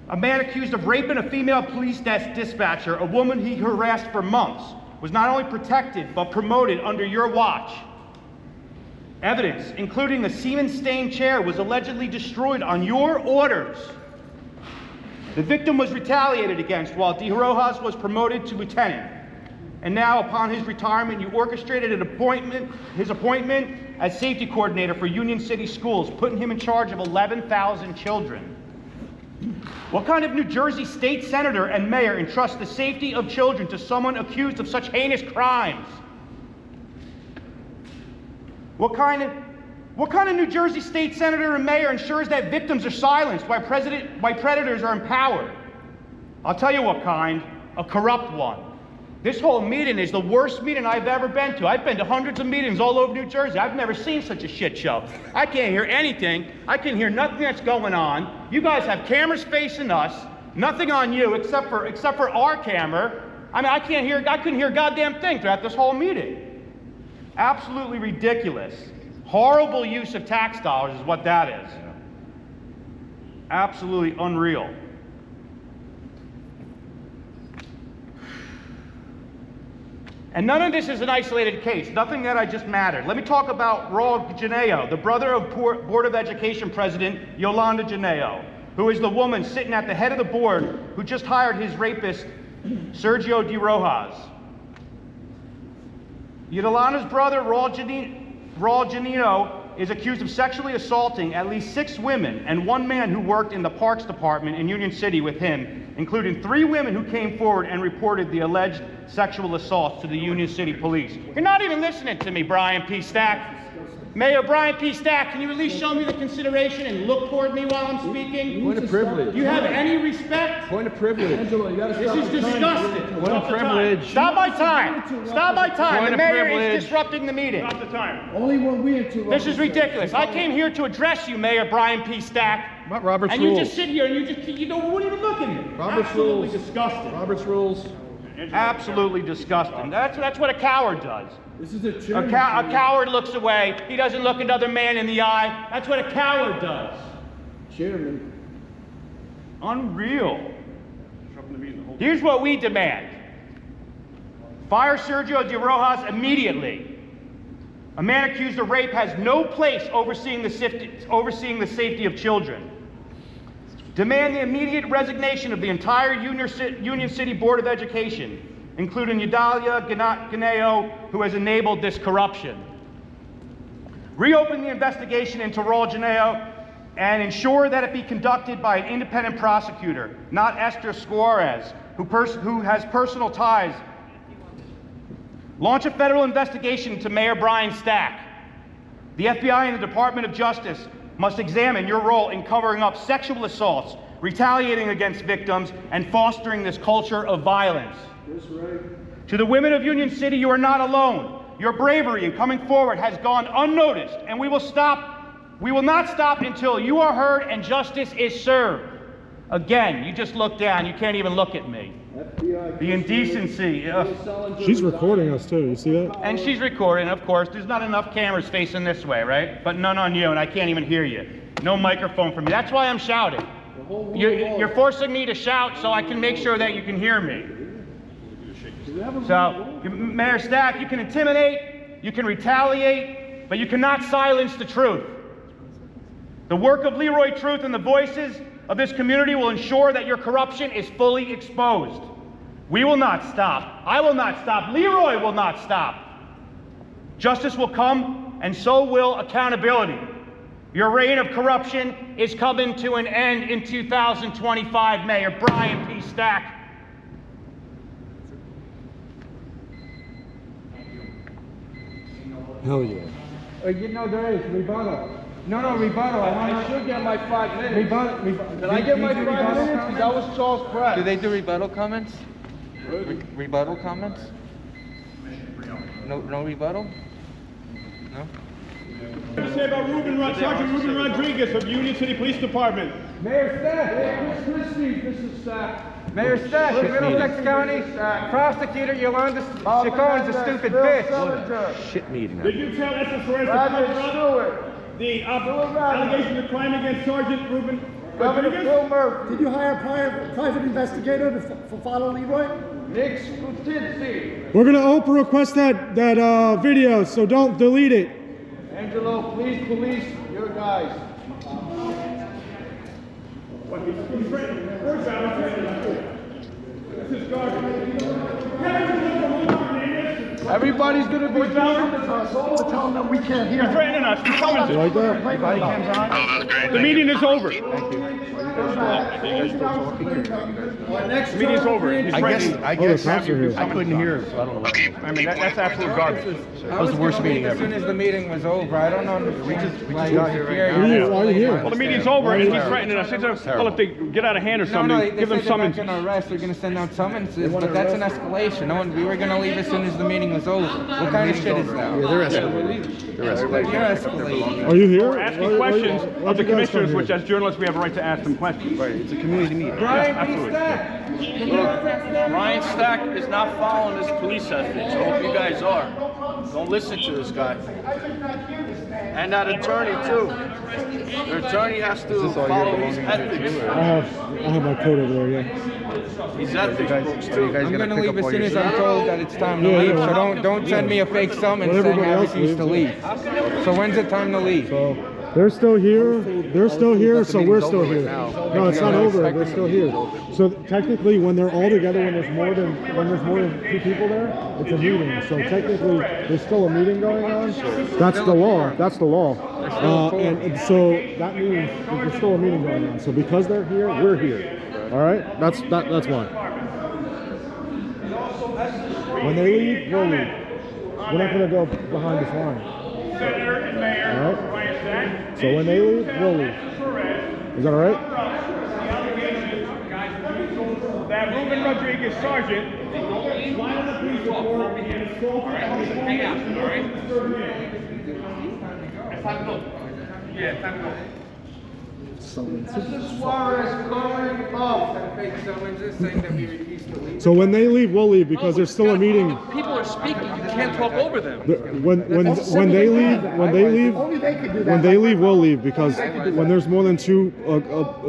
A man accused of raping a female police dispatcher, a woman he harassed for months, was not only protected but promoted under your watch. Evidence, including a semen-stained chair, was allegedly destroyed on your orders. The victim was retaliated against while De Rojas was promoted to lieutenant. And now, upon his retirement, you orchestrated his appointment as safety coordinator for Union City Schools, putting him in charge of 11,000 children. What kind of New Jersey state senator and mayor entrusts the safety of children to someone accused of such heinous crimes? What kind of New Jersey state senator and mayor ensures that victims are silenced while predators are empowered? I'll tell you what kind, a corrupt one. This whole meeting is the worst meeting I've ever been to. I've been to hundreds of meetings all over New Jersey. I've never seen such a shit show. I can't hear anything. I can hear nothing that's going on. You guys have cameras facing us, nothing on you except for our camera. I mean, I couldn't hear a goddamn thing throughout this whole meeting. Absolutely ridiculous. Horrible use of tax dollars is what that is. Absolutely unreal. And none of this is an isolated case, nothing that I just mattered. Let me talk about Raul Janeo, the brother of Board of Education President Yolanda Janeo, who is the woman sitting at the head of the board who just hired his rapist, Sergio De Rojas. Yolanda's brother, Raul Janeo, is accused of sexually assaulting at least 6 women and 1 man who worked in the Parks Department in Union City with him, including 3 women who came forward and reported the alleged sexual assaults to the Union City Police. You're not even listening to me, Brian P. Stack. Mayor Brian P. Stack, can you at least show me the consideration and look toward me while I'm speaking? Point of privilege. Do you have any respect? Point of privilege. Angelo, you gotta This stop is the time. disgusting. Point of privilege. Stop my time. Stop my time. Point The of mayor privilege. is disrupting the meeting. Stop the time. Only when we interrupt. This is ridiculous. I came here to address you, Mayor Brian P. Stack. What Robert's And rules? you just sit here and you don't even look at me. Robert's Absolutely rules. disgusting. Robert's rules. Absolutely disgusting. That's what a coward does. This is a A chairman. coward looks away. He doesn't look another man in the eye. That's what a coward does. Chairman. Unreal. Here's what we demand. Fire Sergio de Rojas immediately. A man accused of rape has no place overseeing the safety of children. Demand the immediate resignation of the entire Union City Board of Education, including Yudalia Ganeo, who has enabled this corruption. Reopen the investigation into Raul Ganeo and ensure that it be conducted by an independent prosecutor, not Esther Suarez, who has personal ties. Launch a federal investigation into Mayor Brian Stack. The FBI and the Department of Justice must examine your role in covering up sexual assaults, retaliating against victims, and fostering this culture of violence. That's right. To the women of Union City, you are not alone. Your bravery in coming forward has gone unnoticed, and we will not stop until you are heard and justice is served. Again, you just look down, you can't even look at me. FBI. The indecency. She's recording us too, you see that? And she's recording, of course. There's not enough cameras facing this way, right? But none on you, and I can't even hear you. No microphone for me. That's why I'm shouting. You're forcing me to shout so I can make sure that you can hear me. So, Mayor Stack, you can intimidate, you can retaliate, but you cannot silence the truth. The work of Leroy Truth and the voices of this community will ensure that your corruption is fully exposed. We will not stop. I will not stop. Leroy will not stop. Justice will come, and so will accountability. Your reign of corruption is coming to an end in 2025, Mayor Brian P. Stack. Hell yeah. You know, there is rebuttal. No, rebuttal. I should get my 5 minutes. Rebuttal. Did I get my 5 minutes? Because that was Charles Pratt. Do they do rebuttal comments? Rebuttal comments? No rebuttal? No? What to say about Sergeant Ruben Rodriguez of Union City Police Department? Mayor Stack. Chris Christie, Mrs. Stack. Mayor Stack, the Middlesex County prosecutor Yolanda Chacon's a stupid bitch. Shit meeting. Did you tell Esther Suarez to cover up the allegation of crime against Sergeant Ruben Rodriguez? Did you hire a private investigator to follow Leroy? Nick Scutizzi. We're gonna Oprah request that video, so don't delete it. Angelo, please police your guys. What, he's threatening? Where's this is garbage. Everybody's gonna be down. Tell them that we can't hear. You're threatening us. You're coming. You like that? Body cam's on? The meeting is over. Next The meeting's over. He's I guess, threatening. I guess, the cops are here. I couldn't hear him, so I don't know. I mean, that's absolute garbage. That was the worst meeting ever. As soon as the meeting was over, I don't know. We just got here right Why are you here? Well, the meeting's over, and he's threatening us. Well, if they get out of hand or something, they give them said they're not summons. going to arrest. They're going to send out summonses, but that's an escalation. We were going to leave as soon as the meeting was over. What kind of shit is that? Yeah, they're escalating. They're escalating. You're escalating. Are you here? We're asking questions of the commissioners, which as journalists we have a right to ask them questions. Right, it's a community meeting. Absolutely. Ryan Stack is not following this police ethics. I hope you guys are. Don't listen to this guy. And that attorney too. The attorney has to follow his ethics. I have my coat over there, yeah. These ethics books too. I'm going to leave as soon as I'm told that it's time to leave. So don't send me a fake summons When saying I everybody else refuse to leave. So when's it time to leave? So they're still here. They're still here. So we're still here. No, it's not over. They're still here. So technically, when they're all together, when there's more than 2 people there, it's a meeting. So technically, there's still a meeting going on. That's the law. That's the law. And so that means that there's still a meeting going on. So because they're here, we're here. All right. That's why. When they leave, we'll leave. We're not going to go behind this line. Senator and Mayor So when they leave, we'll leave. Is that all right? That Ruben Rodriguez sergeant lied on the police report and assaulted Hang out, all right? It's time to go. Yeah, time to go. Suarez calling up. Fake summonses saying that we refuse to leave. So when they leave, we'll leave because there's still a meeting. People are speaking. You can't talk over them. When they leave, we'll leave because when there's more than two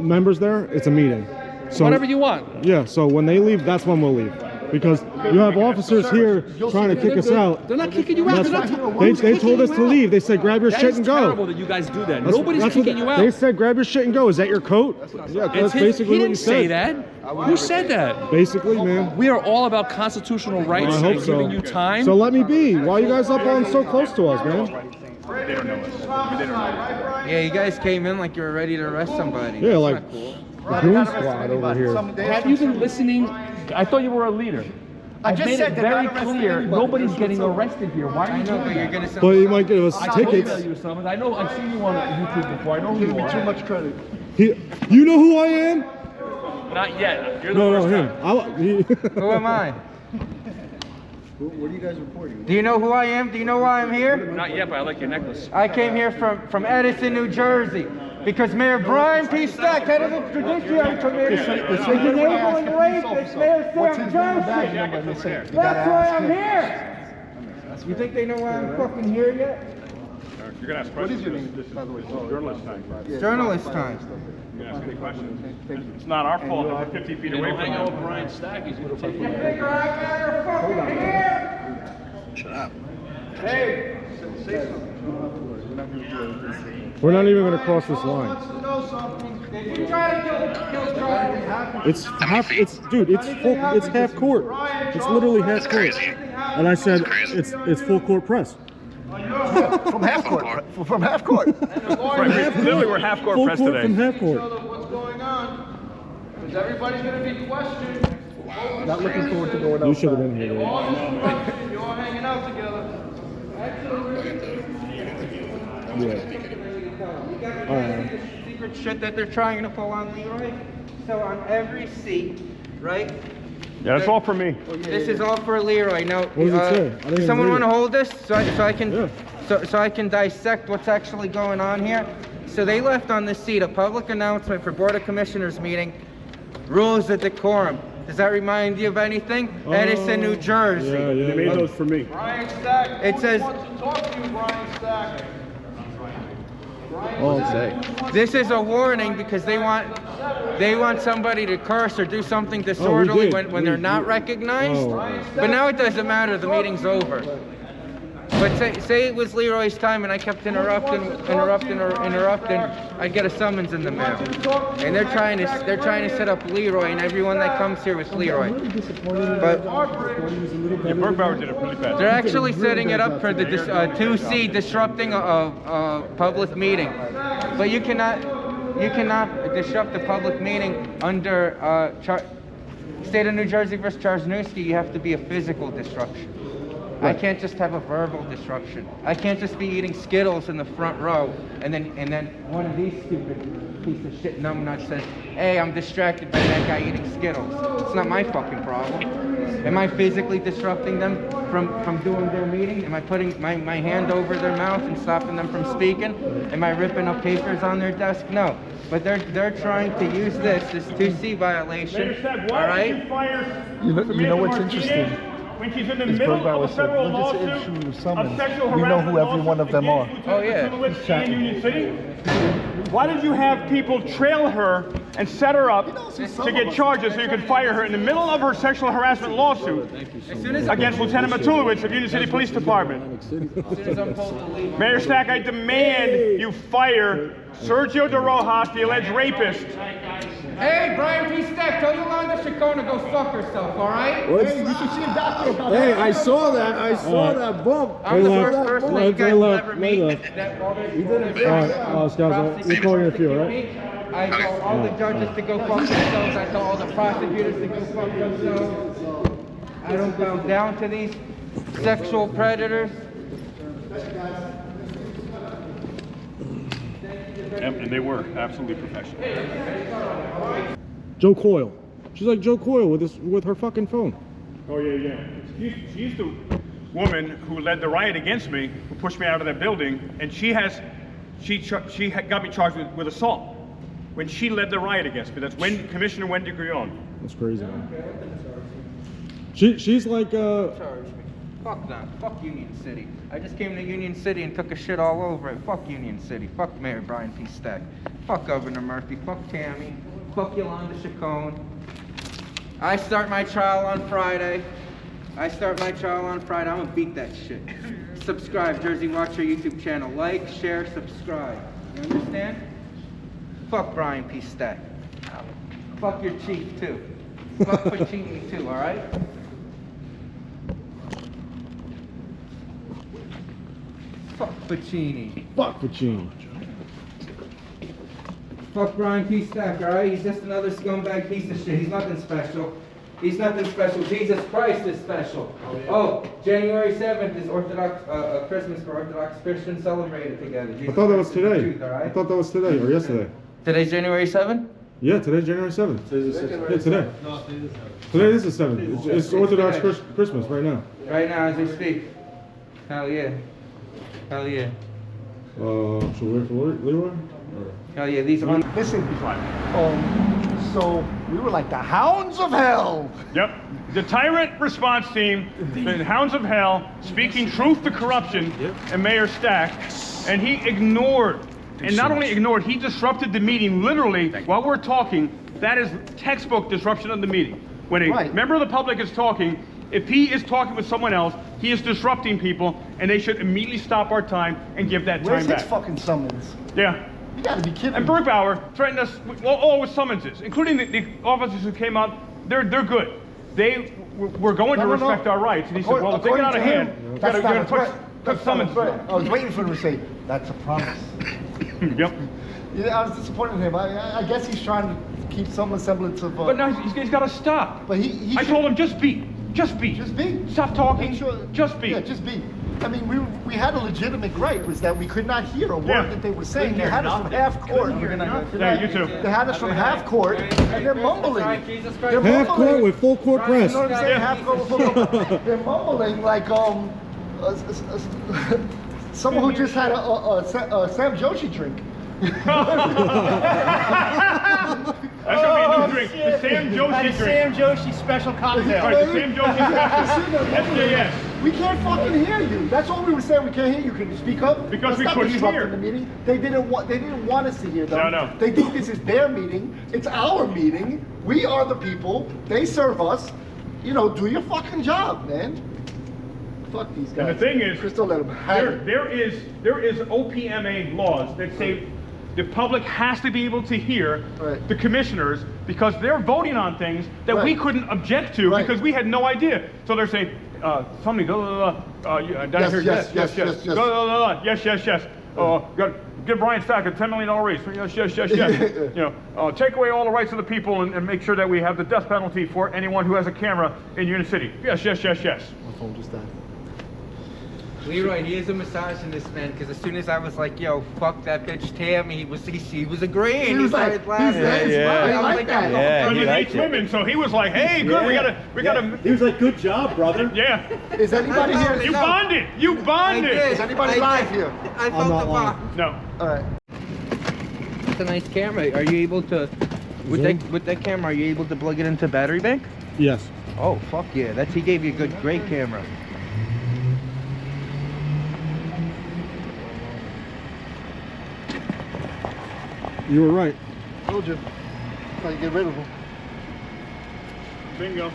members there, it's a meeting. So Whatever you want. Yeah. So when they leave, that's when we'll leave. Because you have officers here trying to kick us out. They're not kicking you out. They told us to leave. They said, grab your shit and go. It's terrible that you guys do that. Nobody's kicking you out. They said, grab your shit and go. Is that your coat? Yeah, that's basically what you said. He didn't say that. Who said that? Basically, man. We are all about constitutional rights I hope and so. giving you time. So let me be. Why are you guys up on so close to us, man? They don't know us. They don't know. Yeah, you guys came in like you were ready to arrest somebody. Yeah, That's like not cool. the goon squad over here. Have you been listening? I thought you were a leader. I just made said it that very not arresting clear. anybody. Nobody's getting arrested here. Why are you doing that? But you might give us I tickets. tell you something. I know. I've seen you on YouTube before. I know who you are. Too much credit. You know who I am? Not yet. You're the No, first him. time. Who am I? What are you guys reporting? Do you know who I am? Do you know why I'm here? Not yet, but I like your necklace. I came here from Edison, New Jersey, because Mayor Brian P. Stack, head of the Judiciary Committee, is enabling rapist Mayor Sam Johnson. That's why I'm here. You think they know why I'm fucking here yet? You're gonna ask questions. What is your name? This is journalist time. Journalist time. You can ask any questions. It's not our fault that we're 50 feet away from Hang out them. with Brian Stack. He's going to take You figure I better fucking here? Shut up. Hey. We're not even going to cross this line. Did you try to kill Charlie? It's half. It's half court. It's literally half court. And I said it's full court press. From half court. From half court. Right, clearly we're half court Full press court today. from half court. What's going on? Because everybody's going to be questioned. Not looking forward to going You should have outside. been here. You're all hanging out together. Yeah. All right. Secret shit that they're trying to pull on Leroy. So on every seat, right? Yeah, that's all for me. This is all for Leroy. Now, What does it say? I didn't even someone read want to it. hold this so I can Yeah. so I can dissect what's actually going on here. So they left on this seat a public announcement for Board of Commissioners meeting, rules of decorum. Does that remind you of anything? Edison, New Jersey. Yeah, yeah. They made those for me. Brian Stack. It says wants to talk to you, Brian Stack. this is a warning because they want somebody to curse or do something disorderly did. when they're not recognized. Oh. But now it doesn't matter. The meeting's over. But say it was Leroy's time and I kept interrupting, I'd get a summons in the mail. And they're trying to set up Leroy, and everyone that comes here with Leroy. But Yeah, Bergbauer did it really fast. they're actually setting it up for the 2C disrupting a public meeting. But you cannot disrupt a public meeting under State of New Jersey versus Charzynski. You have to be a physical disruption. I can't just have a verbal disruption. I can't just be eating Skittles in the front row and then one of these stupid piece of shit numbnuts says, hey, I'm distracted by that guy eating Skittles. It's not my fucking problem. Am I physically disrupting them from doing their meeting? Am I putting my hand over their mouth and stopping them from speaking? Am I ripping up papers on their desk? No. But they're trying to use this 2C violation, all right? You know what's interesting? When she's in the Is middle Bergbauer of a said, federal "We'll just lawsuit issue a of summons. sexual We know harassment who every one of them are." Oh, yeah. In Union City? Why did you have people trail her and set her up to get charges so you could fire her in the middle of her sexual harassment lawsuit against Lieutenant Matulowicz of Union City Police Department? Mayor Stack, I demand you fire Sergio De Rojas, the alleged rapist. Hey, Brian P. Stack, tell Yolanda Chacon to go fuck herself, all right? Hey, you should see a doctor about Hey, I saw that. I saw that bump. I'm the first person that you guys will ever meet All right, Scott, we'll call you in a few, all right? I tell all the judges to go fuck themselves. I tell all the prosecutors to go fuck themselves. I don't bow down to these sexual predators. And they were absolutely professional. Joe Coyle. She's like Joe Coyle with her fucking phone. Oh yeah. She's the woman who led the riot against me, who pushed me out of that building, and she got me charged with assault when she led the riot against me. That's Commissioner Wendy Grion. That's crazy, man. She's like Charge me. Fuck them. Fuck Union City. I just came to Union City and took a shit all over it. Fuck Union City. Fuck Mayor Brian P. Stack. Fuck Governor Murphy. Fuck Tammy. Fuck Yolanda Chacon. I start my trial on Friday. I'm gonna beat that shit. Subscribe, Jersey Watcher YouTube channel. Like, share, subscribe. You understand? Fuck Brian P. Stack. Fuck your chief too. Fuck Pacini too, alright? Fuck Pacini. fuck Pacini. Fuck Brian P. Stack, alright? He's just another scumbag piece of shit. He's nothing special. He's nothing special. Jesus Christ is special. Oh, January 7th is Orthodox Christmas for Orthodox Christians celebrated together. I thought that was today. I thought that was today or yesterday. Today's January 7th? Yeah, today's January 7th. Yeah, today. Today is the 7th. It's Orthodox Christmas right now. Right now as we speak. Hell yeah. Hell yeah. Should we wait for Leroy? Hell yeah, these are Listen, so we were like the hounds of hell. Yep. The tyrant response team, the hounds of hell, speaking truth to corruption, and Mayor Stack, and he ignored, and not only ignored, he disrupted the meeting literally while we're talking. That is textbook disruption of the meeting. When a member of the public is talking, if he is talking with someone else, he is disrupting people, and they should immediately stop our time and give that time Where's back. his fucking summons? Yeah. You gotta be kidding And me. Bergbauer threatened us with all with summonses, including the officers who came out. They're good. They were going to respect our rights. And he said, well, if they get out of hand, you gotta put summonses on. I was waiting for him to say, that's a promise. Yep. Yeah, I was disappointed in him. I guess he's trying to keep some semblance of... But now he's got to stop. But I told him, just be. Just be. Just be. Stop talking. Sure. Just be. Yeah, just be. I mean, we had a legitimate gripe, was that we could not hear a word that they were saying. They had us from half court. Yeah, you too. They had us from half court, and they're mumbling. They're Half court with full court press. You know what I'm saying? Half court with full court. They're mumbling like someone who just had a Sam Joshi drink. That's gonna be a new drink. The Sam Joshi drink. Sam Joshi special cocktail. Right, the Sam Joshi special. SJS. We can't fucking hear you. That's all we were saying. We can't hear you. Can you speak up? Because we Stop couldn't disrupting hear. the meeting. They didn't want us to hear them. No. They think this is their meeting. It's our meeting. We are the people. They serve us. You know, do your fucking job, man. Fuck these guys. And the thing is, Crystal, let them have it. there is OPMA laws that say the public has to be able to hear the commissioners because they're voting on things that we couldn't object to because we had no idea. So they're saying, somebody, yes. Give Brian Stack a $10 million raise. Yes. You know, take away all the rights of the people and make sure that we have the death penalty for anyone who has a camera in Union City. Yes. My phone just died. Leroy, he is a misogynist, man, because as soon as I was like, yo, fuck that bitch Tammy, he was agreeing. He was started like, laughing. I like that. Yeah, he liked women, so he was like, hey, good, we gotta. He was like, good job, brother. Yeah. Is anybody here? You bonded. You bonded. Is anybody live here? I felt the bond. No. All right. It's a nice camera. Are you able to, with that camera, are you able to plug it into battery bank? Yes. Oh, fuck yeah. He gave you a great camera. You were right. Told you. How you get rid of them. Bingo.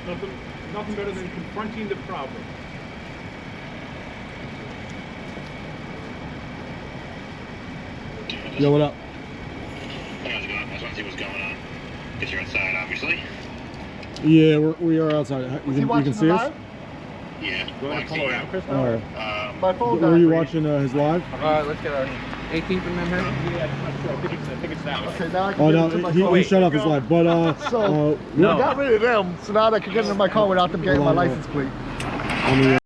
Nothing better than confronting the problem. Yo, what up? Hey, how's it going? I just want to see what's going on. Because you're inside, obviously. Yeah, we are outside. You can see us? Yeah. Go ahead and pull around, Chris. All right. My phone Were you watching his live? Let's get our 18th Amendment. Yeah, I think it's that one. Okay, now I can Oh get no, into my he car. shut off his live. But So, I got rid of them, so now I can get into my car without them getting my license plate. on the